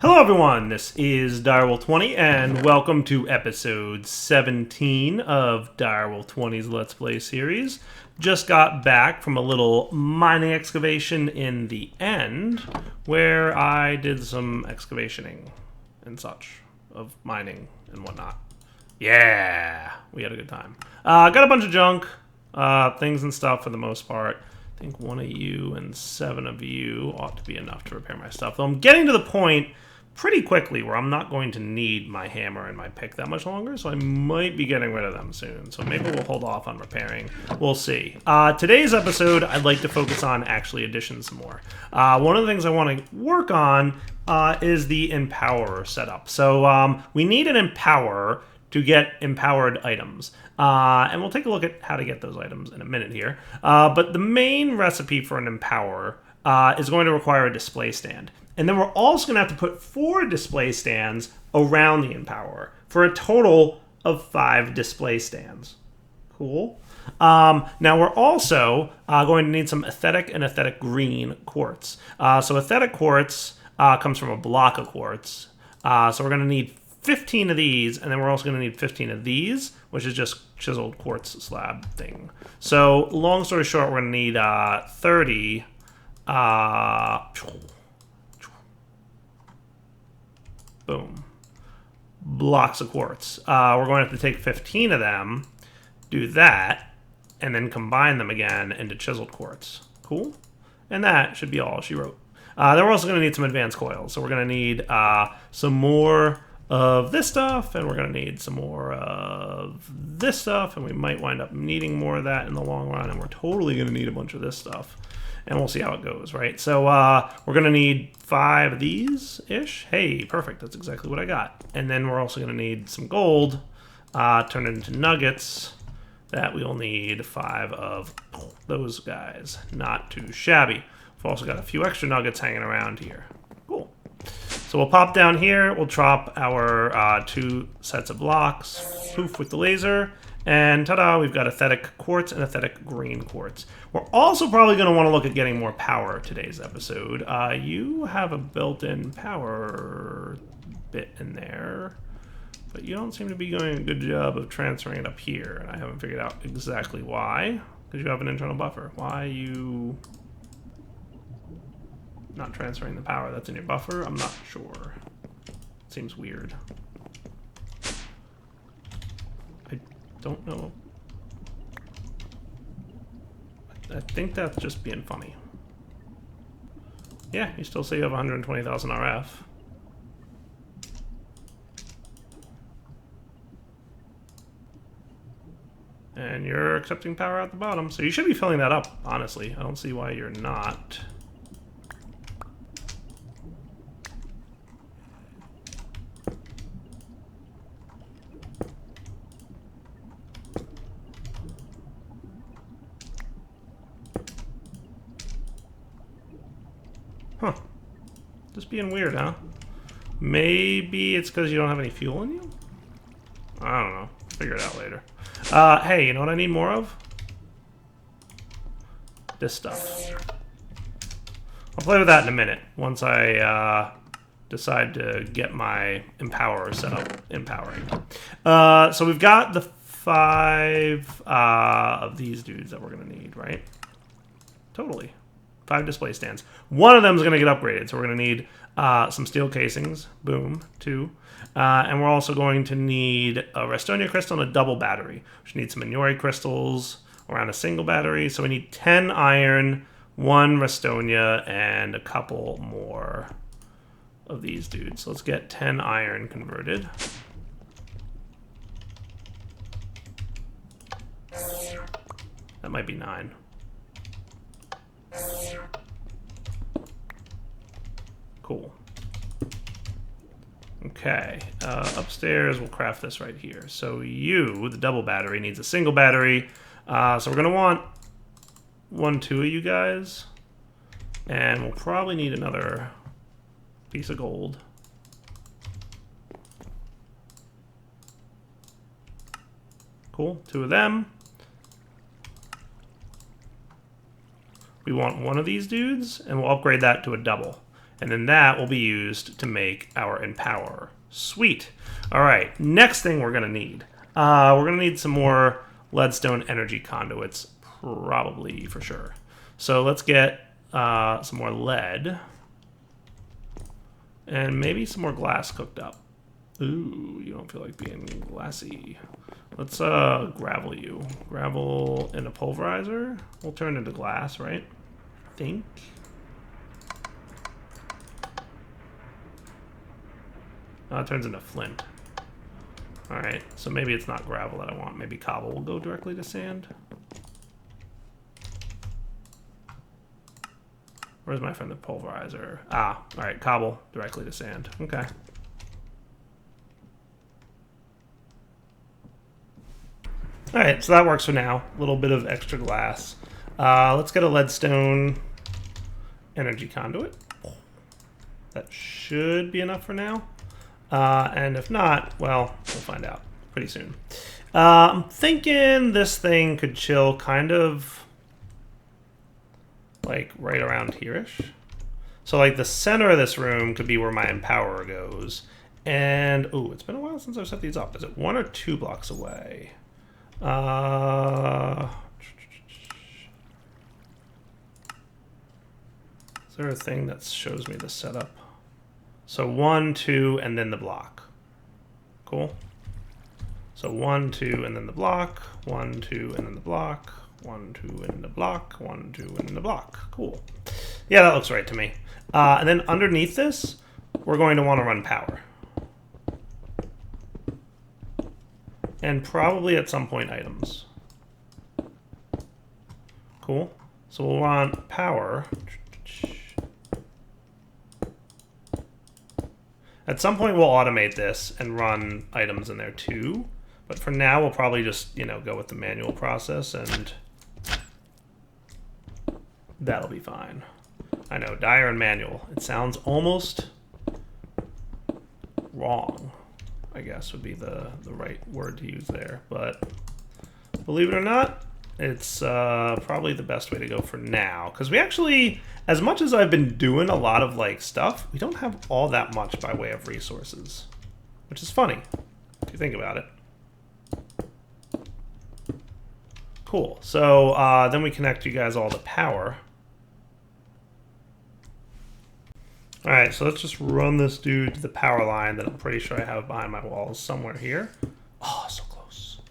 Hello everyone, this is Direwolf20 and welcome to episode 17 of Direwolf20's Let's Play series. Just got back from a little mining excavation in the end where I did some excavationing and such of mining and whatnot. Yeah, we had a good time. Got a bunch of junk, things and stuff for the most part. I think one of you and 7 of you ought to be enough to repair my stuff. Though I'm getting to the point pretty quickly where I'm not going to need my hammer and my pick that much longer, so I might be getting rid of them soon. So maybe we'll hold off on repairing. We'll see. Today's episode, I'd like to focus on actually additions some more. One of the things I want to work on is the Empowerer setup. So we need an Empowerer to get empowered items. And we'll take a look at how to get those items in a minute here. But the main recipe for an Empowerer is going to require a display stand. And then we're also going to have to put 4 display stands around the Empowerer for a total of 5 display stands. Cool. Now we're also going to need some aesthetic and aesthetic green quartz. So aesthetic quartz comes from a block of quartz. So we're going to need 15 of these, and then we're also going to need 15 of these, which is just chiseled quartz slab thing. So long story short, we're going to need 30 boom, blocks of quartz. We're going to have to take 15 of them, do that, and then combine them again into chiseled quartz. Cool? And that should be all she wrote. Then we're also going to need some advanced coils. So we're going to need some more of this stuff, and we're going to need some more of this stuff, and we might wind up needing more of that in the long run, and we're totally going to need a bunch of this stuff. And we'll see how it goes, right? So we're going to need 5 of these-ish. Hey, perfect. That's exactly what I got. And then we're also going to need some gold, turn it into nuggets. That we'll need 5 of those guys. Not too shabby. We've also got a few extra nuggets hanging around here. Cool. So we'll pop down here. We'll drop our 2 sets of blocks. Poof with the laser. And ta-da, we've got aesthetic quartz and aesthetic green quartz. We're also probably going to want to look at getting more power today's episode. You have a built-in power bit in there, but you don't seem to be doing a good job of transferring it up here, and I haven't figured out exactly why, because you have an internal buffer. Why are you not transferring the power that's in your buffer? I'm not sure. Seems weird. Don't know. I think that's just being funny. Yeah, you still say you have 120,000 RF. And you're accepting power at the bottom, so you should be filling that up, honestly. I don't see why you're not. Huh. Just being weird, huh? Maybe it's because you don't have any fuel in you? I don't know. Figure it out later. Hey, you know what I need more of? This stuff. I'll play with that in a minute, once I decide to get my Empowerer set up empowering. So we've got the 5 of these dudes that we're going to need, right? Totally. 5 display stands. One of them is going to get upgraded, so we're going to need some steel casings. Boom. 2. And we're also going to need a Restonia crystal and a double battery. We should need some Inori crystals around a single battery. So we need 10 iron, 1 Restonia, and a couple more of these dudes. So let's get 10 iron converted. That might be 9. Cool. Okay, upstairs we'll craft this right here. So you, the double battery, needs a single battery. So we're going to want 1, 2 of you guys. And we'll probably need another piece of gold. Cool, 2 of them. We want 1 of these dudes, and we'll upgrade that to a double. And then that will be used to make our Empower. Sweet. All right, next thing we're going to need. We're going to need some more leadstone energy conduits, probably for sure. So let's get some more lead. And maybe some more glass cooked up. Ooh, you don't feel like being glassy. Let's gravel you. Gravel in a pulverizer. We'll turn into glass, right? I think. Oh, it turns into flint. Alright, so maybe it's not gravel that I want. Maybe cobble will go directly to sand. Where's my friend the pulverizer? Ah, alright, cobble directly to sand. Okay. Alright, so that works for now. A little bit of extra glass. Let's get a leadstone energy conduit. That should be enough for now. And if not, well, we'll find out pretty soon. I'm thinking this thing could chill kind of like right around here-ish. So like the center of this room could be where my Empower goes. And, oh, it's been a while since I've set these up. Is it 1 or 2 blocks away? Is there a thing that shows me the setup? So 1, 2, and then the block. Cool. So 1, 2, and then the block. 1, 2, and then the block. 1, 2, and then the block. 1, 2, and then the block. Cool. Yeah, that looks right to me. And then underneath this, we're going to want to run power. And probably at some point items. Cool. So we'll want power. At some point we'll automate this and run items in there too. But for now we'll probably just, you know, go with the manual process and that'll be fine. I know, dire and manual. It sounds almost wrong, I guess would be the right word to use there. But believe it or not, it's probably the best way to go for now. Because we actually, as much as I've been doing a lot of like stuff, we don't have all that much by way of resources. Which is funny, if you think about it. Cool, so then we connect you guys all to power. Alright, so let's just run this dude to the power line that I'm pretty sure I have behind my walls somewhere here. Oh, so close.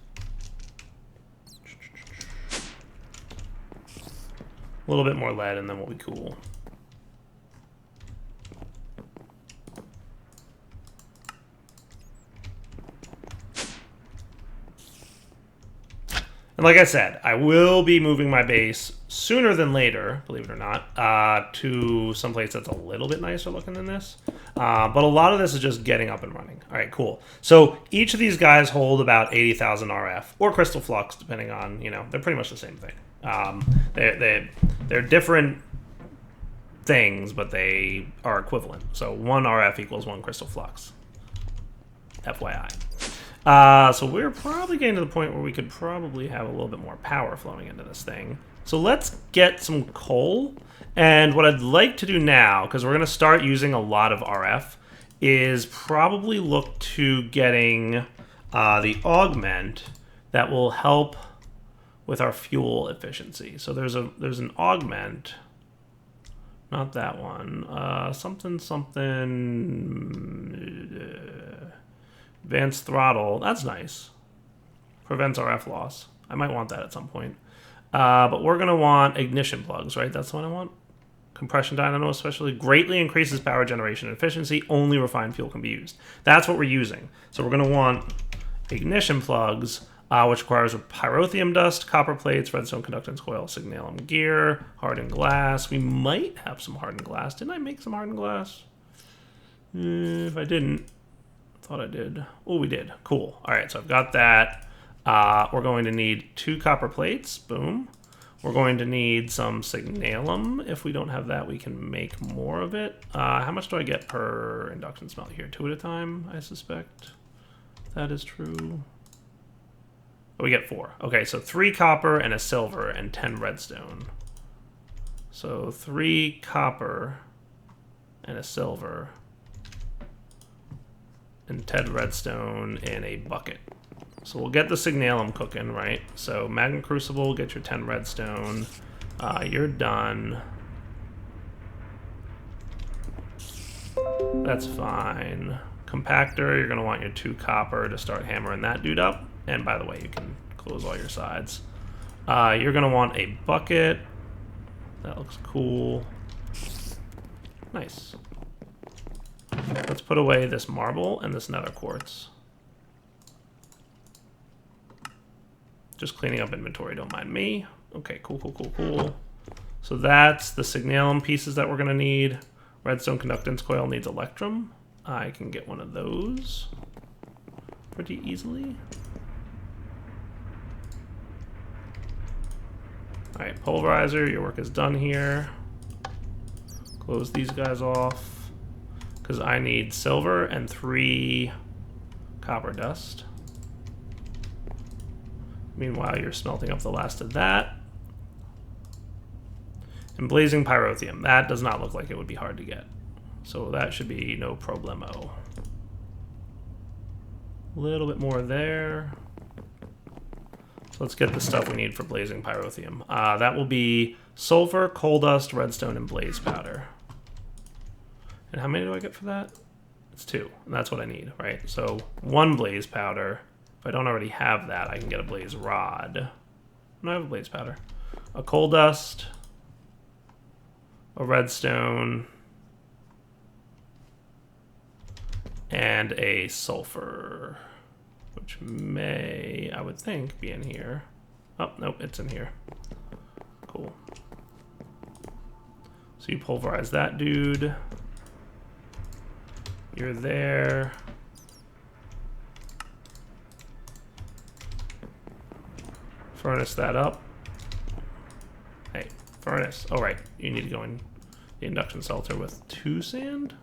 A little bit more lead and then we'll be cool. And like I said, I will be moving my base sooner than later, believe it or not, to someplace that's a little bit nicer looking than this. But a lot of this is just getting up and running. All right, cool. So each of these guys hold about 80,000 RF or crystal flux, depending on, you know, they're pretty much the same thing. They're different things, but they are equivalent. So 1 RF equals 1 crystal flux. FYI. So we're probably getting to the point where we could probably have a little bit more power flowing into this thing. So let's get some coal. And what I'd like to do now, because we're going to start using a lot of RF, is probably look to getting the augment that will help with our fuel efficiency. So there's an augment, not that one, something. Advanced throttle, that's nice. Prevents RF loss. I might want that at some point. But we're gonna want ignition plugs, right? That's the one I want. Compression dynamo especially. Greatly increases power generation and efficiency. Only refined fuel can be used. That's what we're using. So we're gonna want ignition plugs, which requires pyrotheum dust, copper plates, redstone conductance coil, signalum gear, hardened glass. We might have some hardened glass. Didn't I make some hardened glass? If I didn't, thought I did. Oh, we did. Cool. All right, so I've got that. We're going to need 2 copper plates. Boom. We're going to need some signalum. If we don't have that, we can make more of it. How much do I get per induction smelt here? 2 at a time, I suspect. That is true. Oh, we get 4. Okay, so 3 copper and a silver and 10 redstone. So 3 copper and a silver, and Ted redstone in a bucket. So we'll get the signalum cooking, right? So magnet crucible, get your 10 redstone. You're done. That's fine. Compactor, you're gonna want your 2 copper to start hammering that dude up. And by the way, you can close all your sides. You're gonna want a bucket. That looks cool. Nice. Let's put away this marble and this nether quartz. Just cleaning up inventory, don't mind me. Okay, cool. So that's the signalum pieces that we're gonna need. Redstone conductance coil needs electrum. I can get one of those pretty easily. Alright, pulverizer, your work is done here. Close these guys off, because I need silver and 3 copper dust. Meanwhile, you're smelting up the last of that. And blazing pyrotheum. That does not look like it would be hard to get. So that should be no problemo. A little bit more there. So let's get the stuff we need for blazing pyrotheum. That will be sulfur, coal dust, redstone, and blaze powder. And how many do I get for that? It's 2, and that's what I need, right? So 1 blaze powder. If I don't already have that, I can get a blaze rod. No, I have a blaze powder. A coal dust, a redstone, and a sulfur, which may, I would think, be in here. Oh, nope, it's in here. Cool. So you pulverize that dude. You're there. Furnace that up. Hey, furnace. Oh, right. You need to go in the induction smelter with 2 sand?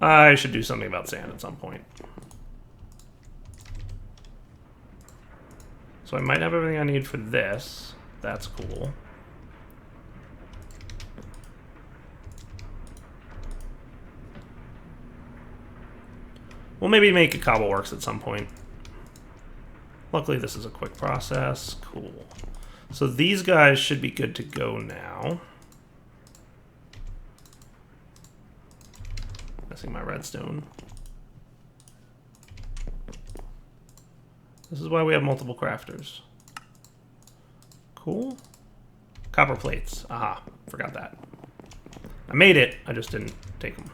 I should do something about sand at some point. So I might have everything I need for this. That's cool. We'll maybe make a cobbleworks at some point. Luckily, this is a quick process. Cool. So these guys should be good to go now. Missing my redstone. This is why we have multiple crafters. Cool. Copper plates. Aha, forgot that. I made it, I just didn't take them.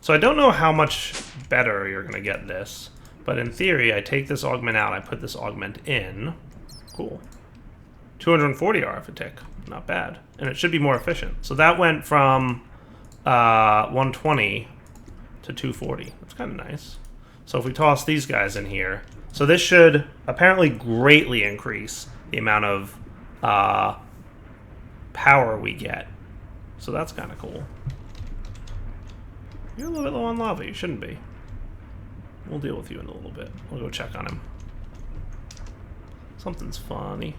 So I don't know how much better you're going to get this, but in theory, I take this augment out, I put this augment in. Cool. 240 RF a tick. Not bad. And it should be more efficient. So that went from 120 to 240. That's kind of nice. So if we toss these guys in here, so this should apparently greatly increase the amount of power we get. So that's kind of cool. You're a little bit low on lava. You shouldn't be. We'll deal with you in a little bit. We'll go check on him. Something's funny.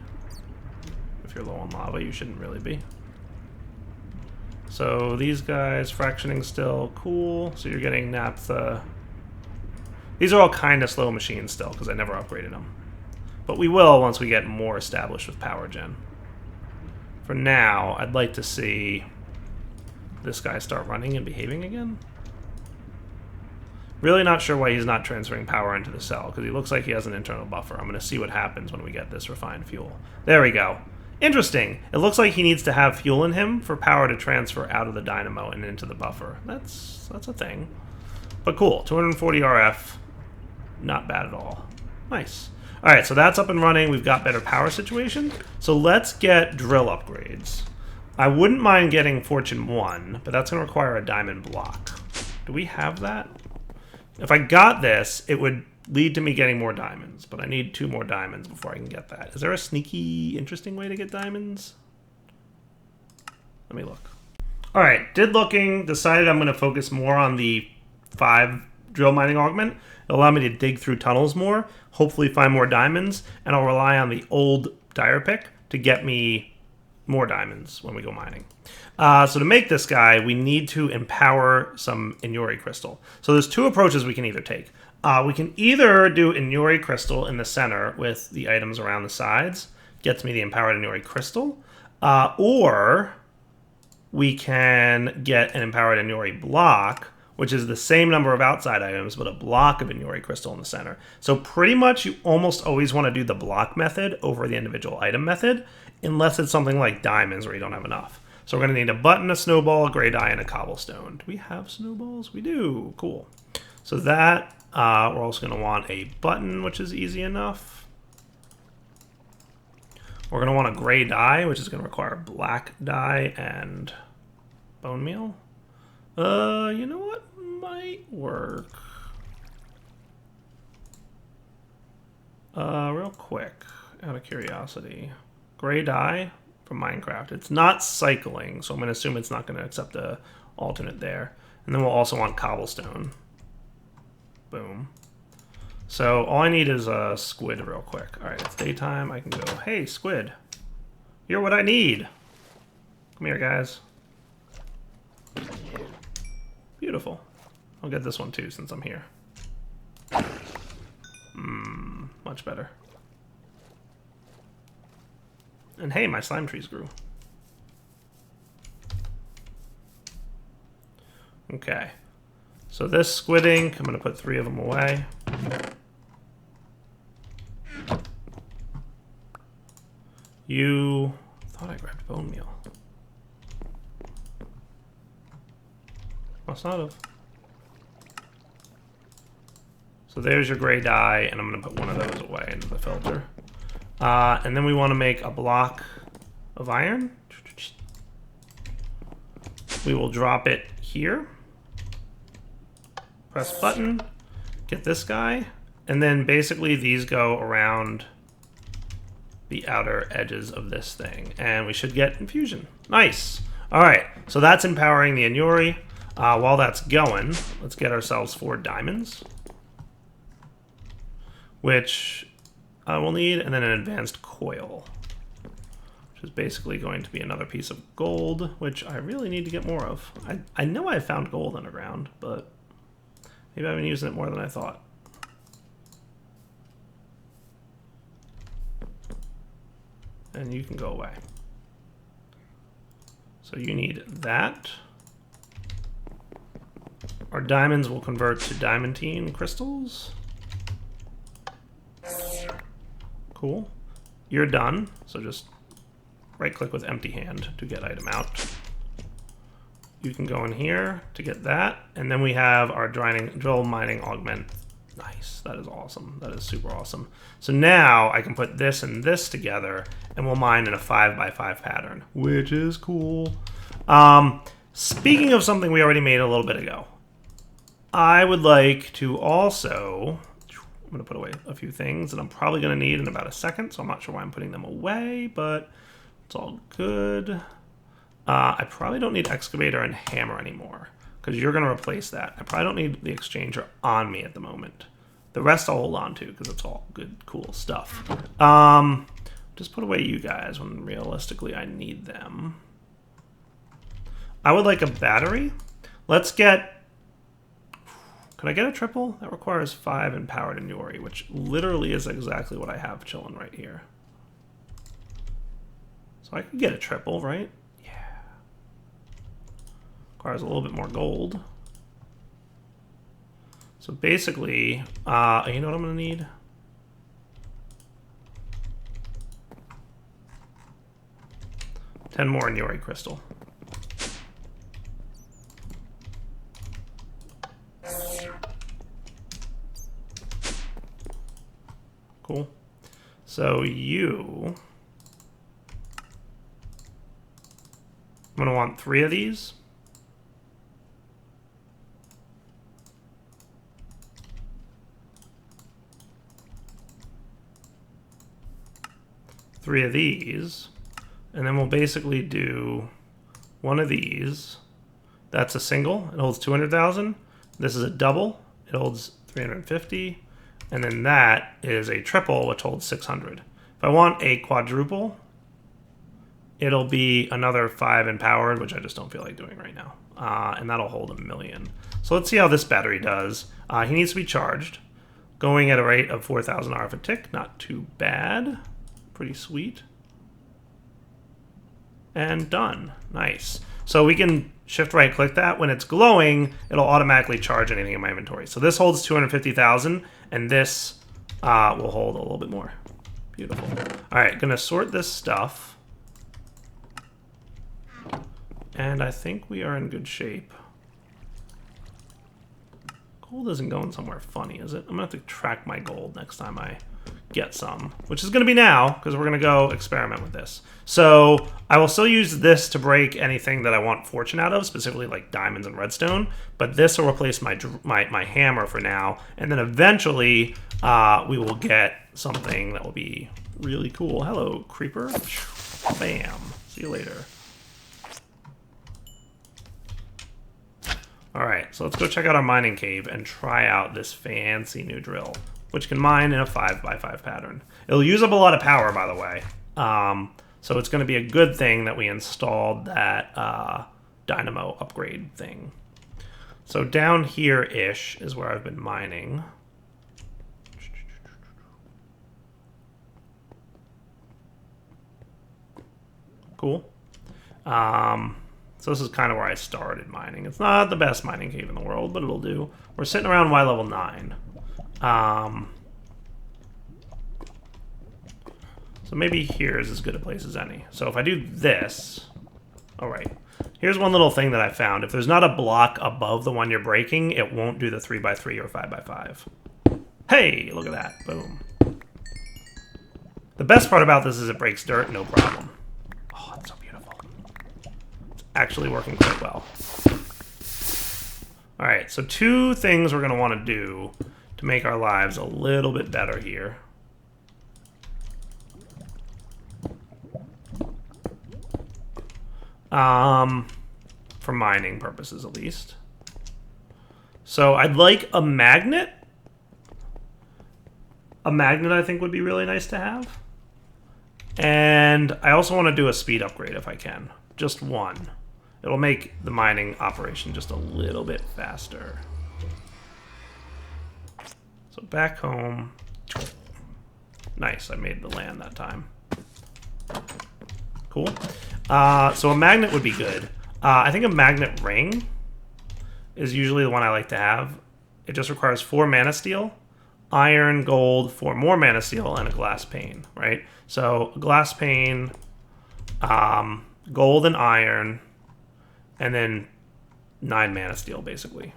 If you're low on lava, you shouldn't really be. So these guys, fractioning still, cool. So you're getting naphtha. These are all kind of slow machines still, because I never upgraded them. But we will once we get more established with power gen. For now, I'd like to see this guy start running and behaving again. Really not sure why he's not transferring power into the cell, because he looks like he has an internal buffer. I'm going to see what happens when we get this refined fuel. There we go. Interesting. It looks like he needs to have fuel in him for power to transfer out of the dynamo and into the buffer. That's a thing. But cool. 240 RF. Not bad at all. Nice. All right, so that's up and running. We've got better power situation. So let's get drill upgrades. I wouldn't mind getting Fortune 1, but that's going to require a diamond block. Do we have that? If I got this, it would lead to me getting more diamonds, but I need 2 more diamonds before I can get that. Is there a sneaky, interesting way to get diamonds? Let me look. All right, did looking, decided I'm going to focus more on the 5 drill mining augment. It'll allow me to dig through tunnels more, hopefully find more diamonds, and I'll rely on the old dire pick to get me more diamonds when we go mining. So to make this guy, we need to empower some Inori crystal. So there's two approaches we can either take. We can either do Inori crystal in the center with the items around the sides, gets me the empowered Inori crystal, or we can get an empowered Inori block, which is the same number of outside items, but a block of Inori crystal in the center. So pretty much you almost always want to do the block method over the individual item method, unless it's something like diamonds where you don't have enough. So we're going to need a button, a snowball, a gray dye, and a cobblestone. Do we have snowballs? We do. Cool. So that, we're also going to want a button, which is easy enough. We're going to want a gray dye, which is going to require black dye and bone meal. You know what might work? Real quick, out of curiosity. Gray dye from Minecraft. It's not cycling, so I'm going to assume it's not going to accept the alternate there. And then we'll also want cobblestone. Boom. So all I need is a squid real quick. Alright, it's daytime. I can go, hey, squid. You're what I need. Come here, guys. Beautiful. I'll get this one too since I'm here. Much better. And hey, my slime trees grew. Okay. So this squid ink, I'm going to put 3 of them away. You... thought I grabbed bone meal. Must not have. So there's your gray dye, and I'm going to put one of those away into the filter. And then we want to make a block of iron. We will drop it here. Press button, get this guy, and then basically these go around the outer edges of this thing. And we should get infusion. Nice. All right, so that's empowering the Inori. While that's going, let's get ourselves 4 diamonds, which we'll need, and then an advanced coil, which is basically going to be another piece of gold, which I really need to get more of. I know I found gold underground, but maybe I've been using it more than I thought. And you can go away. So you need that. Our diamonds will convert to diamantine crystals. Cool. You're done. So just right click with empty hand to get item out. You can go in here to get that. And then we have our drill mining augment. Nice. That is awesome. That is super awesome. So now I can put this and this together and we'll mine in a 5x5 pattern, which is cool. Speaking of something we already made a little bit ago, I would like to also, I'm going to put away a few things that I'm probably going to need in about a second, so I'm not sure why I'm putting them away, but it's all good. I probably don't need excavator and hammer anymore, because you're going to replace that. I probably don't need the exchanger on me at the moment. The rest I'll hold on to, because it's all good, cool stuff. Just put away you guys when realistically I need them. I would like a battery. Let's get... Could I get a triple? That requires 5 empowered Inori, which literally is exactly what I have chilling right here. So I could get a triple, right? Yeah. Requires a little bit more gold. So basically, you know what I'm going to need? $10 more Inori crystal. Cool. So you... I'm going to want 3 of these. Three of these. And then we'll basically do one of these. That's a single. It holds 200,000. This is a double. it holds 350. And then that is a triple, which holds 600. If I want a quadruple, it'll be another 5 empowered, which I just don't feel like doing right now. And that'll hold 1,000,000. So let's see how this battery does. He needs to be charged. Going at a rate of 4,000 RF a tick. Not too bad. Pretty sweet. And done. Nice. So we can shift right click that. When it's glowing, it'll automatically charge anything in my inventory. So this holds 250,000, and this will hold a little bit more. Beautiful. All right, gonna sort this stuff. And I think we are in good shape. Gold isn't going somewhere funny, is it? I'm gonna have to track my gold next time I get some, which is gonna be now, because we're gonna go experiment with this. So I will still use this to break anything that I want fortune out of, specifically like diamonds and redstone, but this will replace my hammer for now, and then eventually we will get something that will be really cool. Hello, creeper. Bam. See you later. All right, so let's go check out our mining cave and try out this fancy new drill, which can mine in a 5x5 pattern. It'll use up a lot of power, by the way. So it's going to be a good thing that we installed that dynamo upgrade thing. So down here-ish is where I've been mining. Cool. So this is kind of where I started mining. It's not the best mining cave in the world, but it'll do. We're sitting around Y level 9. So maybe here is as good a place as any. So if I do this, all right. Here's one little thing that I found. If there's not a block above the one you're breaking, it won't do the 3x3 or 5x5. Hey, look at that. Boom. The best part about this is it breaks dirt, no problem. Oh, it's so beautiful. It's actually working quite well. All right, so 2 things we're going to want to do to make our lives a little bit better here. For mining purposes, at least. So I'd like a magnet. A magnet, I think, would be really nice to have. And I also want to do a speed upgrade if I can. Just one. It'll make the mining operation just a little bit faster. So back home. Nice, I made the land that time. Cool. So a magnet would be good. I think a magnet ring is usually the one I like to have. It just requires 4 mana steel, iron, gold, 4 more mana steel, and a glass pane, right? So a glass pane, gold and iron, and then 9 mana steel, basically.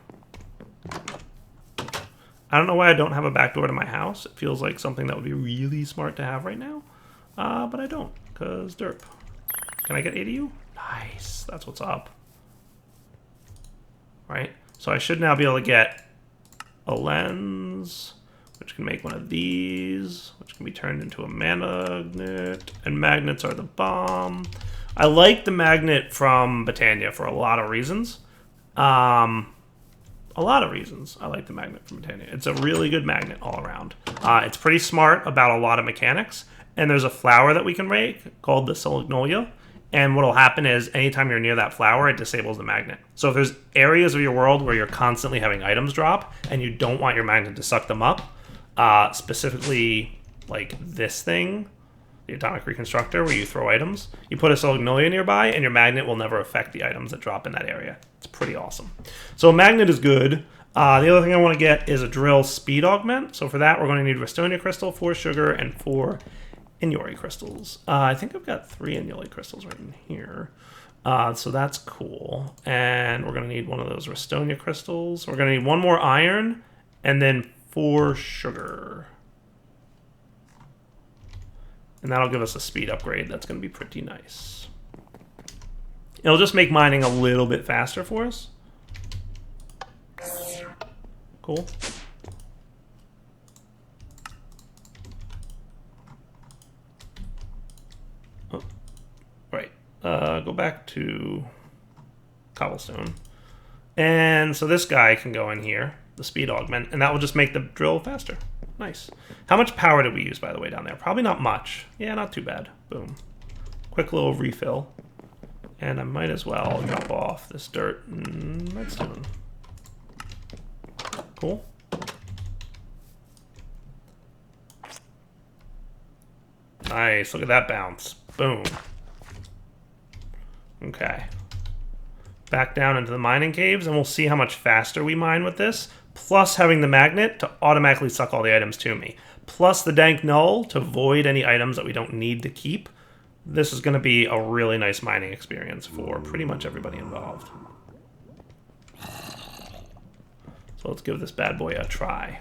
I don't know why I don't have a back door to my house. It feels like something that would be really smart to have right now, but I don't, because derp. Can I get ADU? Nice, that's what's up. Right, so I should now be able to get a lens, which can make one of these, which can be turned into a magnet, and magnets are the bomb. I like the magnet from Botania for a lot of reasons. I like the magnet from Botania. It's a really good magnet all around. It's pretty smart about a lot of mechanics, and there's a flower that we can make called the Solognolia. And what will happen is anytime you're near that flower, it disables the magnet. So if there's areas of your world where you're constantly having items drop and you don't want your magnet to suck them up, specifically like this thing, the Atomic Reconstructor, where you throw items, you put a Solognolia nearby and your magnet will never affect the items that drop in that area. It's pretty awesome. So a magnet is good. The other thing I want to get is a drill speed augment. So for that, we're going to need Restonia Crystal, 4 sugar, and 4 Inori crystals. I think I've got 3 Inori crystals right in here. So that's cool. And we're going to need one of those Restonia crystals. We're going to need 1 more iron and then 4 sugar. And that'll give us a speed upgrade. That's going to be pretty nice. It'll just make mining a little bit faster for us. Cool. Go back to cobblestone. And so this guy can go in here. the speed augment, and that will just make the drill faster. Nice. How much power did we use, by the way, down there? Probably not much. Yeah, not too bad. Boom. Quick little refill. And I might as well drop off this dirt and redstone. Cool. Nice. Look at that bounce. Boom. Okay. Back down into the mining caves, and we'll see how much faster we mine with this. Plus having the magnet to automatically suck all the items to me. Plus the dank null to void any items that we don't need to keep. This is going to be a really nice mining experience for pretty much everybody involved. So let's give this bad boy a try.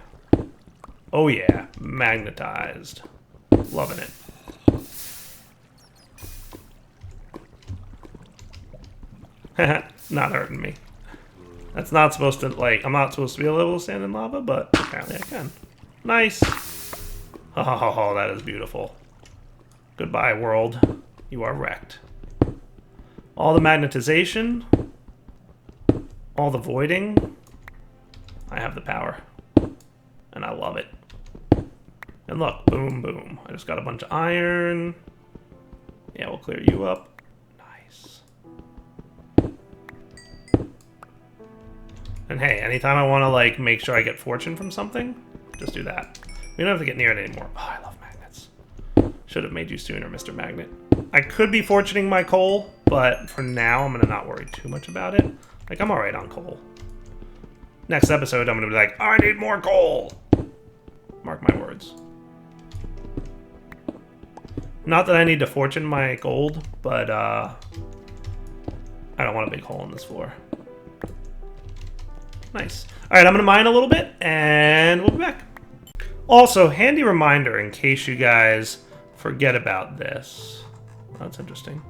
Oh yeah, magnetized. Loving it. Not hurting me. That's not supposed to, like, I'm not supposed to be able to stand in lava, but apparently I can. Nice. Oh, that is beautiful. Goodbye, world. You are wrecked. All the magnetization. All the voiding. I have the power. And I love it. And look, boom, boom. I just got a bunch of iron. Yeah, we'll clear you up. Nice. And hey, anytime I want to, like, make sure I get fortune from something, just do that. We don't have to get near it anymore. Oh, I love magnets. Should have made you sooner, Mr. Magnet. I could be fortuning my coal, but for now, I'm going to not worry too much about it. Like, I'm alright on coal. Next episode, I'm going to be like, I need more coal! Mark my words. Not that I need to fortune my gold, but, I don't want a big hole in this floor. Nice. Alright, I'm going to mine a little bit, and we'll be back. Also, handy reminder in case you guys forget about this. That's interesting.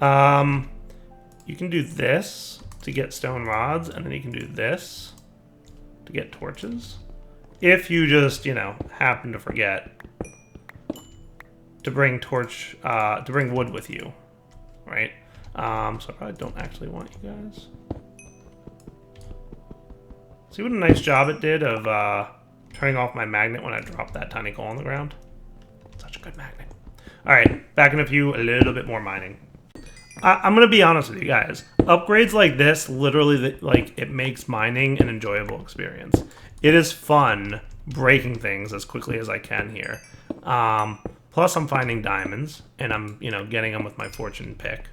You can do this to get stone rods, and then you can do this to get torches. If you just, you know, happen to forget to bring wood with you, right? So I probably don't actually want you guys. See what a nice job it did of turning off my magnet when I dropped that tiny coal on the ground? Such a good magnet. Alright, back in a little bit more mining. I'm going to be honest with you guys. Upgrades like this, literally, like, it makes mining an enjoyable experience. It is fun breaking things as quickly as I can here. Plus, I'm finding diamonds, and I'm, you know, getting them with my fortune pick.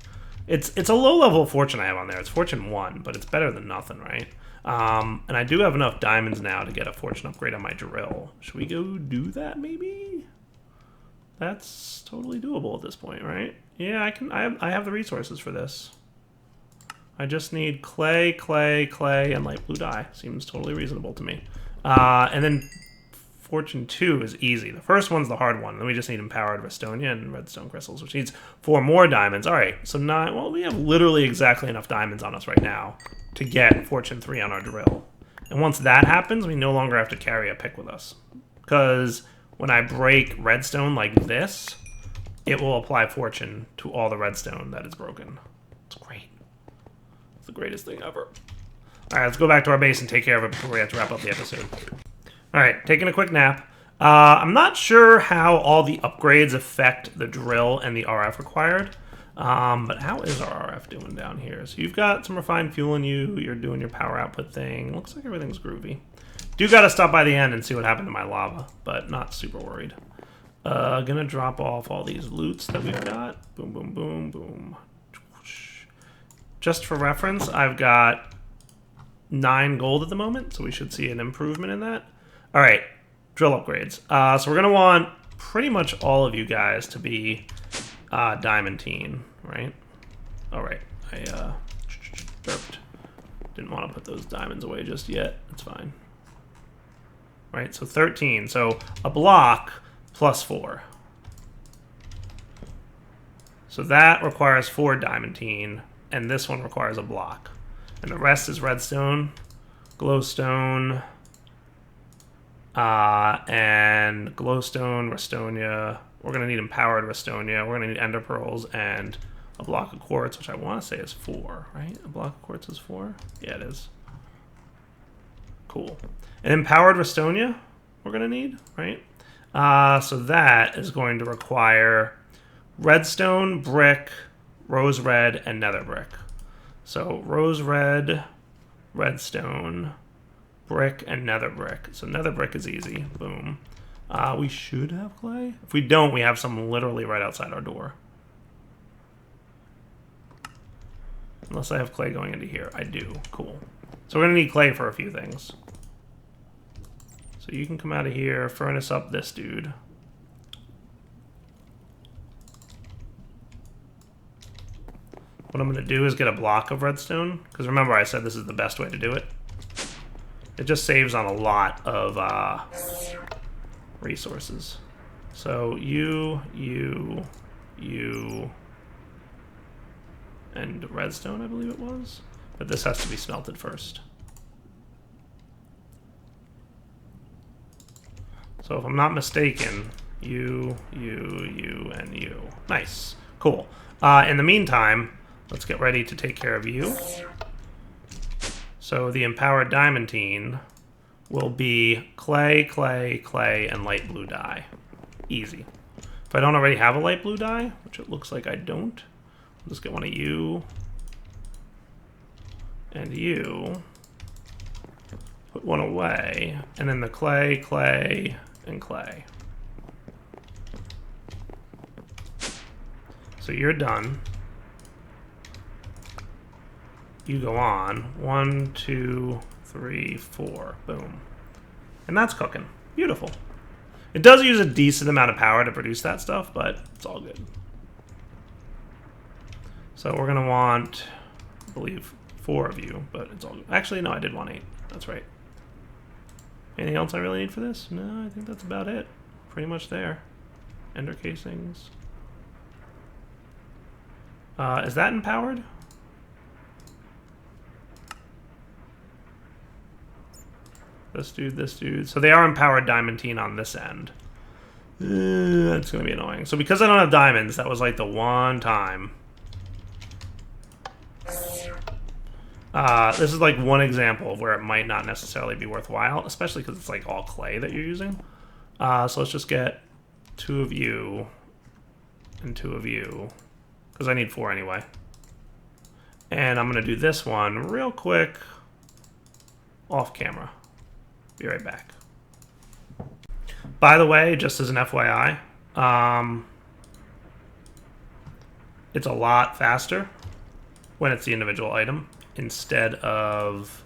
It's a low-level fortune I have on there. It's fortune 1, but it's better than nothing, right? And I do have enough diamonds now to get a fortune upgrade on my drill. Should we go do that, maybe? That's totally doable at this point, right? Yeah, I have the resources for this. I just need clay, clay, clay, and light blue dye. Seems totally reasonable to me. And then fortune 2 is easy. The first one's the hard one. Then we just need empowered Restonia and redstone crystals, which needs 4 more diamonds. All right, so 9. Well, we have literally exactly enough diamonds on us right now to get fortune 3 on our drill. And once that happens, we no longer have to carry a pick with us. Because when I break redstone like this, it will apply fortune to all the redstone that is broken. It's great. It's the greatest thing ever. All right, let's go back to our base and take care of it before we have to wrap up the episode. All right, taking a quick nap. I'm not sure how all the upgrades affect the drill and the RF required. But how is our RF doing down here? So you've got some refined fuel in you. You're doing your power output thing. Looks like everything's groovy. Do got to stop by the end and see what happened to my lava, but not super worried. Gonna drop off all these loots that we've got. Boom, boom, boom, boom. Just for reference, I've got 9 gold at the moment, so we should see an improvement in that. All right, drill upgrades. So we're gonna want pretty much all of you guys to be diamantine, right? All right, I burped. Didn't want to put those diamonds away just yet. It's fine. Right, so 13. So a block plus 4. So that requires 4 diamantine, and this one requires a block. And the rest is redstone, glowstone, and glowstone, Restonia. We're going to need empowered Restonia. We're going to need ender pearls and a block of quartz, which I want to say is 4, right? A block of quartz is 4? Yeah, it is. Cool. An empowered Restonia we're going to need, right? So that is going to require redstone, brick, rose red, and nether brick. So rose red, redstone, brick, and nether brick. So nether brick is easy. Boom. We should have clay. If we don't, we have some literally right outside our door. Unless I have clay going into here. I do. Cool. So we're going to need clay for a few things. So you can come out of here, furnace up this dude. What I'm going to do is get a block of redstone. Because remember I said this is the best way to do it. It just saves on a lot of resources. So you, and redstone, I believe it was. But this has to be smelted first. So if I'm not mistaken, you, and you. Nice. Cool. In the meantime, let's get ready to take care of you. So the empowered diamantine will be clay, clay, clay, and light blue dye. Easy. If I don't already have a light blue dye, which it looks like I don't, I'll just get one of you. And you. Put one away. And then the clay, clay, and clay. So you're done. You go on. 1, 2, 3, 4. Boom. And that's cooking. Beautiful. It does use a decent amount of power to produce that stuff, but it's all good. So we're going to want, I believe, 4 of you, but it's all good. Actually, no, I did want 8. That's right. Anything else I really need for this? No, I think that's about it. Pretty much there. Ender casings. Is that empowered? This dude, this dude. So they are empowered diamantine on this end. That's going to be annoying. So because I don't have diamonds, that was like the one time. This is like one example of where it might not necessarily be worthwhile, especially because it's like all clay that you're using. So let's just get 2 of you and 2 of you, because I need 4 anyway. And I'm going to do this one real quick off camera. Be right back. By the way, just as an FYI, it's a lot faster when it's the individual item instead of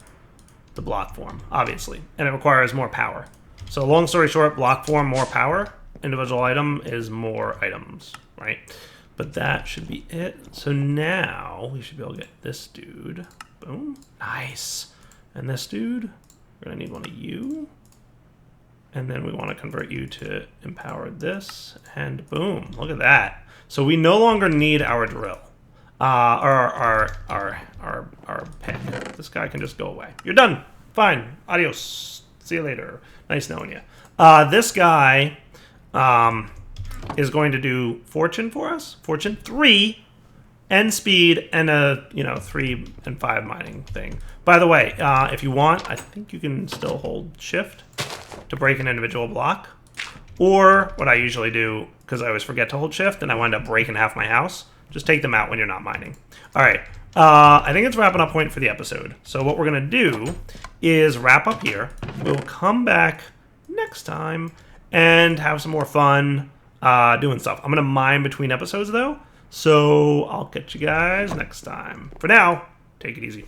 the block form, obviously. And it requires more power. So long story short, block form, more power. Individual item is more items, right? But that should be it. So now we should be able to get this dude. Boom. Nice. And this dude, we're going to need one of you. And then we want to convert you to empowered this. And boom. Look at that. So we no longer need our drill. Our pick. This guy can just go away. You're done. Fine. Adios. See you later. Nice knowing you. This guy is going to do fortune for us. Fortune 3 and speed and a 3 and 5 mining thing. By the way, if you want, I think you can still hold shift to break an individual block. Or what I usually do, because I always forget to hold shift and I wind up breaking half my house, just take them out when you're not mining. All right. I think it's wrapping up point for the episode. So what we're going to do is wrap up here. We'll come back next time and have some more fun doing stuff. I'm going to mine between episodes, though. So I'll catch you guys next time. For now, take it easy.